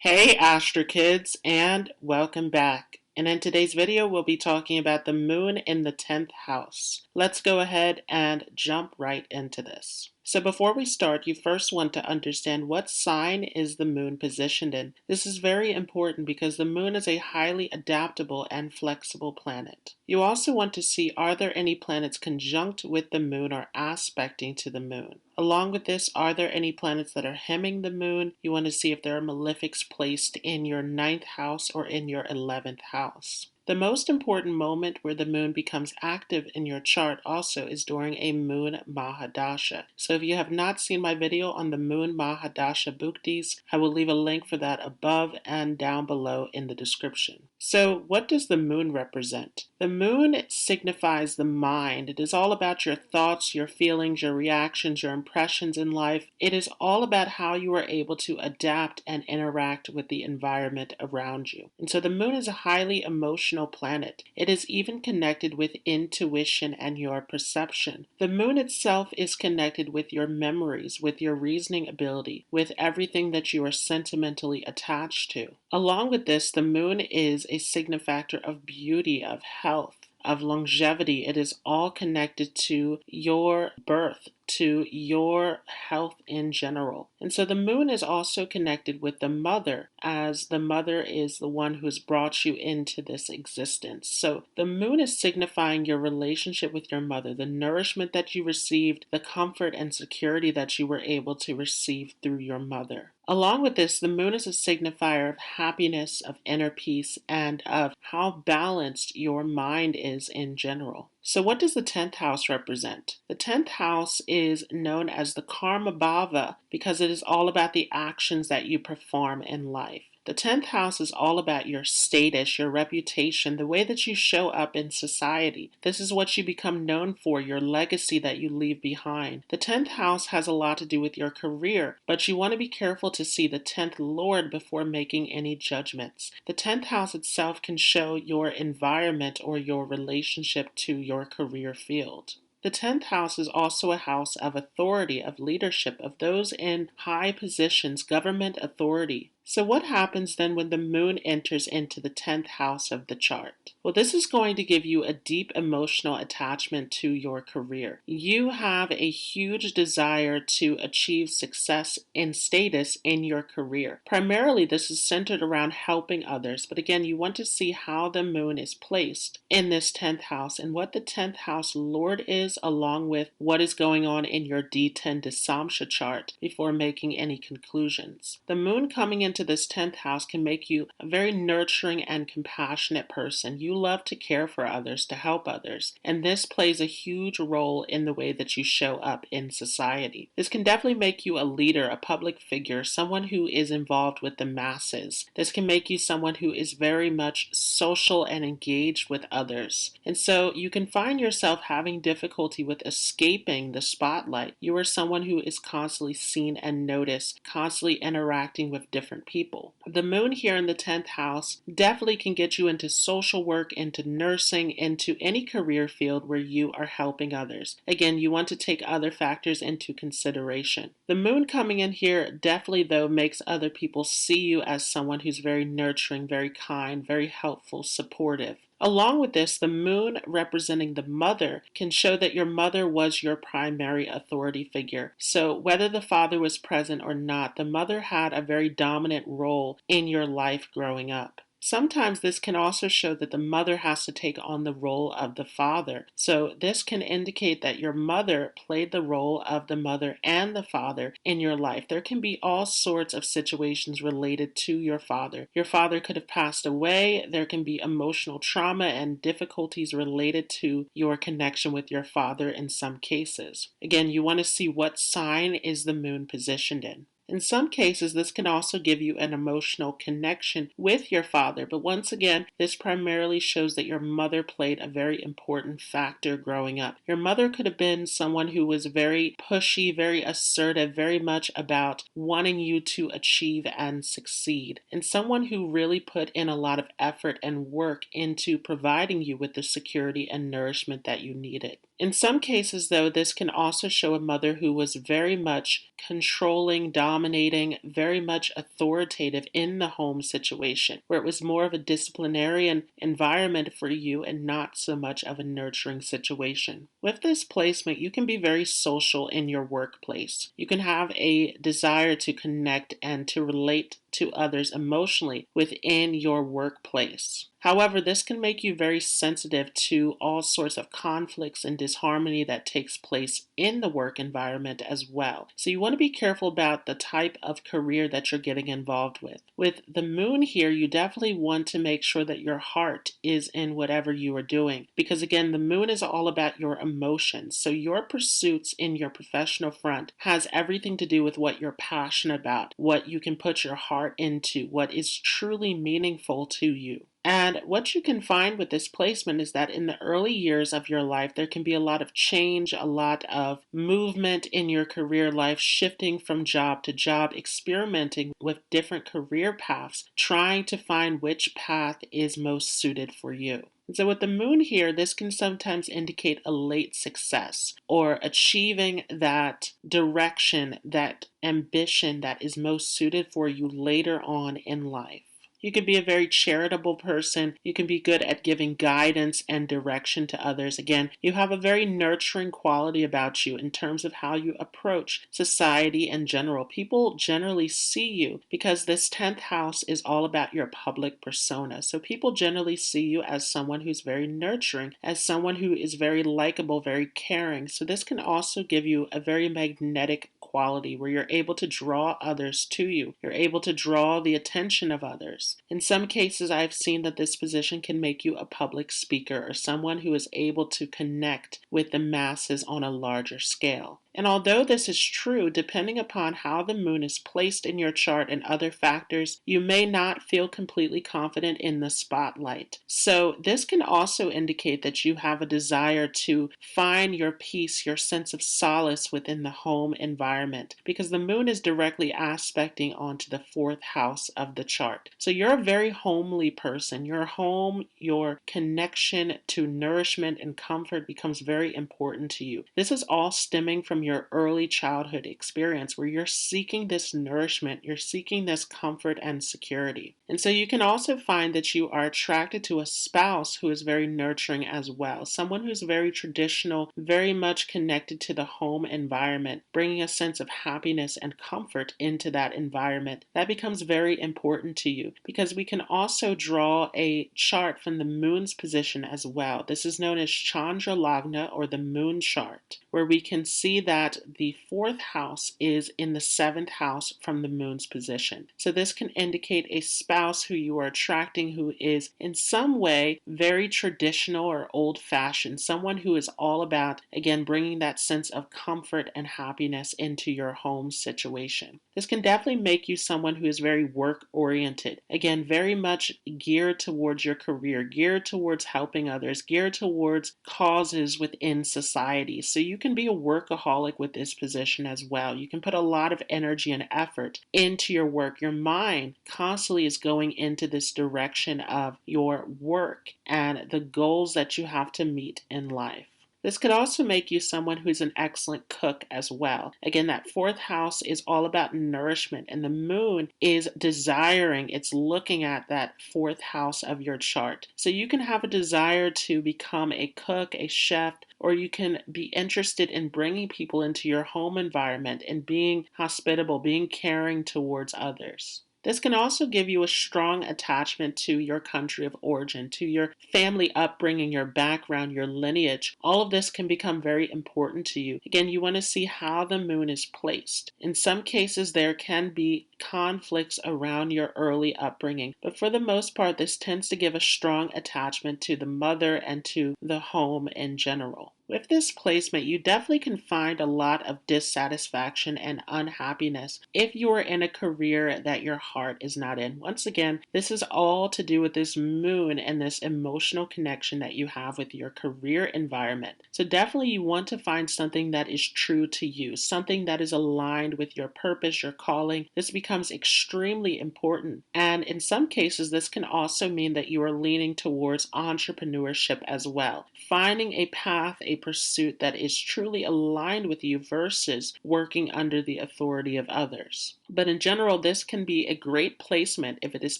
Hey Astro Kids, and welcome back. And in today's video, we'll be talking about the moon in the 10th house. Let's go ahead and jump right into this. So before we start, you first want to understand what sign is the moon positioned in. This is very important because the moon is a highly adaptable and flexible planet. You also want to see, are there any planets conjunct with the moon or aspecting to the moon? Along with this, are there any planets that are hemming the moon? You want to see if there are malefics placed in your 9th house or in your 11th house. The most important moment where the moon becomes active in your chart also is during a moon Mahadasha. So if you have not seen my video on the moon Mahadasha Bhuktis, I will leave a link for that above and down below in the description. So what does the moon represent? The moon signifies the mind. It is all about your thoughts, your feelings, your reactions, your impressions in life. It is all about how you are able to adapt and interact with the environment around you. And so the moon is a highly emotional planet. It is even connected with intuition and your perception. The moon itself is connected with your memories, with your reasoning ability, with everything that you are sentimentally attached to. Along with this, the moon is a signifactor of beauty, of health, of longevity. It is all connected to your birth, to your health in general. And so the moon is also connected with the mother, as the mother is the one who's brought you into this existence. So the moon is signifying your relationship with your mother, the nourishment that you received, the comfort and security that you were able to receive through your mother. Along with this, the moon is a signifier of happiness, of inner peace, and of how balanced your mind is in general. So what does the 10th house represent? The 10th house is known as the karma bhava because it is all about the actions that you perform in life. The 10th house is all about your status, your reputation, the way that you show up in society. This is what you become known for, your legacy that you leave behind. The 10th house has a lot to do with your career, but you want to be careful to see the 10th Lord before making any judgments. The 10th house itself can show your environment or your relationship to your career field. The 10th house is also a house of authority, of leadership, of those in high positions, government authority. So what happens then when the moon enters into the 10th house of the chart? Well, this is going to give you a deep emotional attachment to your career. You have a huge desire to achieve success and status in your career. Primarily, this is centered around helping others. But again, you want to see how the moon is placed in this 10th house and what the 10th house Lord is, along with what is going on in your D10 Dasamsha chart before making any conclusions. The moon coming into this 10th house can make you a very nurturing and compassionate person. You love to care for others, to help others, and this plays a huge role in the way that you show up in society. This can definitely make you a leader, a public figure, someone who is involved with the masses. This can make you someone who is very much social and engaged with others. And so you can find yourself having difficulty with escaping the spotlight. You are someone who is constantly seen and noticed, constantly interacting with different people. The moon here in the 10th house definitely can get you into social work, into nursing, into any career field where you are helping others. Again, you want to take other factors into consideration. The moon coming in here definitely, though, makes other people see you as someone who's very nurturing, very kind, very helpful, supportive. Along with this, the moon representing the mother can show that your mother was your primary authority figure. So whether the father was present or not, the mother had a very dominant role in your life growing up. Sometimes this can also show that the mother has to take on the role of the father. So this can indicate that your mother played the role of the mother and the father in your life. There can be all sorts of situations related to your father. Your father could have passed away. There can be emotional trauma and difficulties related to your connection with your father in some cases. Again, you want to see what sign is the moon positioned in. In some cases, this can also give you an emotional connection with your father, but once again, this primarily shows that your mother played a very important factor growing up. Your mother could have been someone who was very pushy, very assertive, very much about wanting you to achieve and succeed, and someone who really put in a lot of effort and work into providing you with the security and nourishment that you needed. In some cases, though, this can also show a mother who was very much controlling, dominating, dominating, very much authoritative in the home situation, where it was more of a disciplinarian environment for you and not so much of a nurturing situation. With this placement, you can be very social in your workplace. You can have a desire to connect and to relate to others emotionally within your workplace. However, this can make you very sensitive to all sorts of conflicts and disharmony that takes place in the work environment as well. So you want to be careful about the type of career that you're getting involved with. With the moon here, you definitely want to make sure that your heart is in whatever you are doing, because again, the moon is all about your emotions. So your pursuits in your professional front has everything to do with what you're passionate about, what you can put your heart into, what is truly meaningful to you. And what you can find with this placement is that in the early years of your life, there can be a lot of change, a lot of movement in your career life, shifting from job to job, experimenting with different career paths, trying to find which path is most suited for you. And so with the moon here, this can sometimes indicate a late success or achieving that direction, that ambition that is most suited for you later on in life. You can be a very charitable person. You can be good at giving guidance and direction to others. Again, you have a very nurturing quality about you in terms of how you approach society in general. People generally see you because this 10th house is all about your public persona. So people generally see you as someone who's very nurturing, as someone who is very likable, very caring. So this can also give you a very magnetic quality where you're able to draw others to you. You're able to draw the attention of others. In some cases, I've seen that this position can make you a public speaker or someone who is able to connect with the masses on a larger scale. And although this is true, depending upon how the moon is placed in your chart and other factors, you may not feel completely confident in the spotlight. So this can also indicate that you have a desire to find your peace, your sense of solace within the home environment, because the moon is directly aspecting onto the 4th house of the chart. So you're a very homely person. Your home, your connection to nourishment and comfort becomes very important to you. This is all stemming from your early childhood experience where you're seeking this nourishment, you're seeking this comfort and security. And so you can also find that you are attracted to a spouse who is very nurturing as well, someone who's very traditional, very much connected to the home environment, bringing a sense of happiness and comfort into that environment. That becomes very important to you because we can also draw a chart from the moon's position as well. This is known as Chandra Lagna, or the moon chart, where we can see that the 4th house is in the 7th house from the moon's position. So this can indicate a spouse who you are attracting who is in some way very traditional or old-fashioned, someone who is all about, again, bringing that sense of comfort and happiness into your home situation. This can definitely make you someone who is very work-oriented. Again, very much geared towards your career, geared towards helping others, geared towards causes within society. So you can be a workaholic with this position as well. You can put a lot of energy and effort into your work. Your mind constantly is going into this direction of your work and the goals that you have to meet in life. This could also make you someone who's an excellent cook as well. Again, that 4th house is all about nourishment, and the moon is desiring, it's looking at that 4th house of your chart. So you can have a desire to become a cook, a chef, or you can be interested in bringing people into your home environment and being hospitable, being caring towards others. This can also give you a strong attachment to your country of origin, to your family upbringing, your background, your lineage. All of this can become very important to you. Again, you want to see how the moon is placed. In some cases, there can be conflicts around your early upbringing, but for the most part, this tends to give a strong attachment to the mother and to the home in general. With this placement, you definitely can find a lot of dissatisfaction and unhappiness if you are in a career that your heart is not in. Once again, this is all to do with this moon and this emotional connection that you have with your career environment. So definitely you want to find something that is true to you, something that is aligned with your purpose, your calling. This becomes becomes extremely important. And in some cases, this can also mean that you are leaning towards entrepreneurship as well, finding a path, a pursuit that is truly aligned with you versus working under the authority of others. But in general, this can be a great placement if it is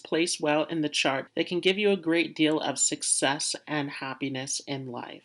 placed well in the chart that can give you a great deal of success and happiness in life.